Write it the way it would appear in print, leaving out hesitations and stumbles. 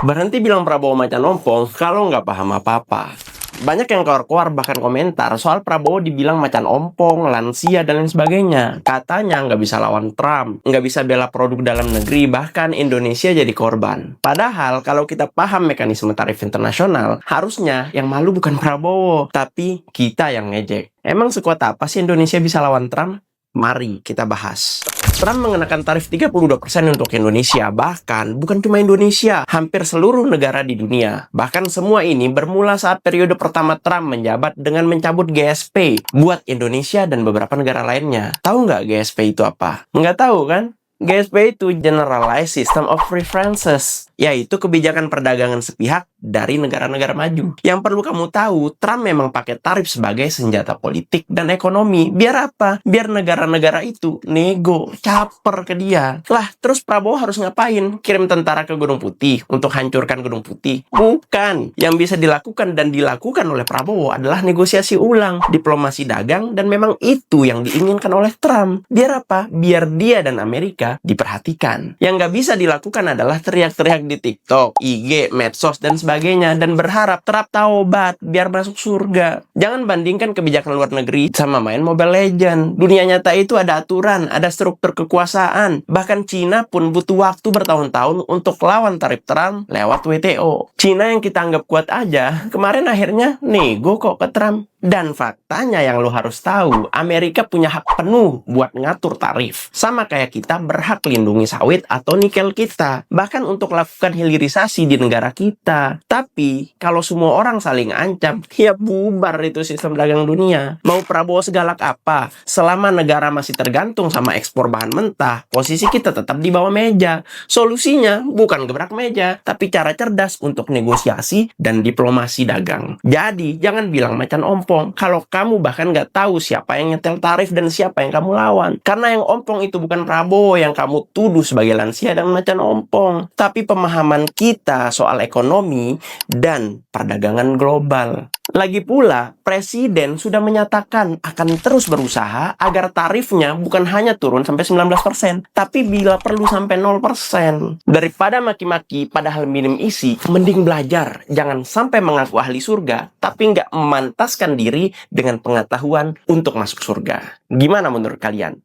Berhenti bilang Prabowo macan ompong kalau nggak paham apa-apa. Banyak yang keluar-keluar bahkan komentar soal Prabowo dibilang macan ompong, lansia, dan lain sebagainya. Katanya nggak bisa lawan Trump, nggak bisa bela produk dalam negeri, bahkan Indonesia jadi korban. Padahal kalau kita paham mekanisme tarif internasional, harusnya yang malu bukan Prabowo, tapi kita yang ngejek. Emang sekuat apa sih Indonesia bisa lawan Trump? Mari kita bahas. Trump mengenakan tarif 32% untuk Indonesia. Bahkan, bukan cuma Indonesia, hampir seluruh negara di dunia. Bahkan semua ini bermula saat periode pertama Trump menjabat dengan mencabut GSP buat Indonesia dan beberapa negara lainnya. Tahu nggak GSP itu apa? Nggak tahu kan? GSP itu Generalized System of Preferences, yaitu kebijakan perdagangan sepihak dari negara-negara maju. Yang perlu kamu tahu, Trump memang pakai tarif sebagai senjata politik dan ekonomi. Biar apa? Biar negara-negara itu nego, caper ke dia. Lah, terus Prabowo harus ngapain? Kirim tentara ke Gunung Putih untuk hancurkan Gunung Putih? Bukan. Yang bisa dilakukan dan dilakukan oleh Prabowo adalah negosiasi ulang, diplomasi dagang, dan memang itu yang diinginkan oleh Trump. Biar apa? Biar dia dan Amerika diperhatikan. Yang nggak bisa dilakukan adalah teriak-teriak di TikTok, IG, medsos, dan sebagainya, dan berharap Trump taubat biar masuk surga. Jangan bandingkan kebijakan luar negeri sama main Mobile Legends. Dunia nyata itu ada aturan, ada struktur kekuasaan. Bahkan Cina pun butuh waktu bertahun-tahun untuk lawan tarif Trump lewat WTO. Cina yang kita anggap kuat aja, kemarin akhirnya nego kok ke Trump. Dan faktanya yang lo harus tahu, Amerika punya hak penuh buat ngatur tarif. Sama kayak kita berhak lindungi sawit atau nikel kita. Bahkan untuk lakukan hilirisasi di negara kita. Tapi, kalau semua orang saling ancam, ya bubar itu sistem dagang dunia. Mau Prabowo segalak apa? Selama negara masih tergantung sama ekspor bahan mentah, posisi kita tetap di bawah meja. Solusinya bukan gebrak meja, tapi cara cerdas untuk negosiasi dan diplomasi dagang. Jadi, jangan bilang macan ompong kalau kamu bahkan nggak tahu siapa yang nyetel tarif dan siapa yang kamu lawan. Karena yang ompong itu bukan Prabowo yang kamu tuduh sebagai lansia dan macan ompong, tapi pemahaman kita soal ekonomi dan perdagangan global. Lagi pula, Presiden sudah menyatakan akan terus berusaha agar tarifnya bukan hanya turun sampai 19%, tapi bila perlu sampai 0%. Daripada maki-maki padahal minim isi, mending belajar. Jangan sampai mengaku ahli surga, tapi nggak memantaskan diri dengan pengetahuan untuk masuk surga. Gimana menurut kalian?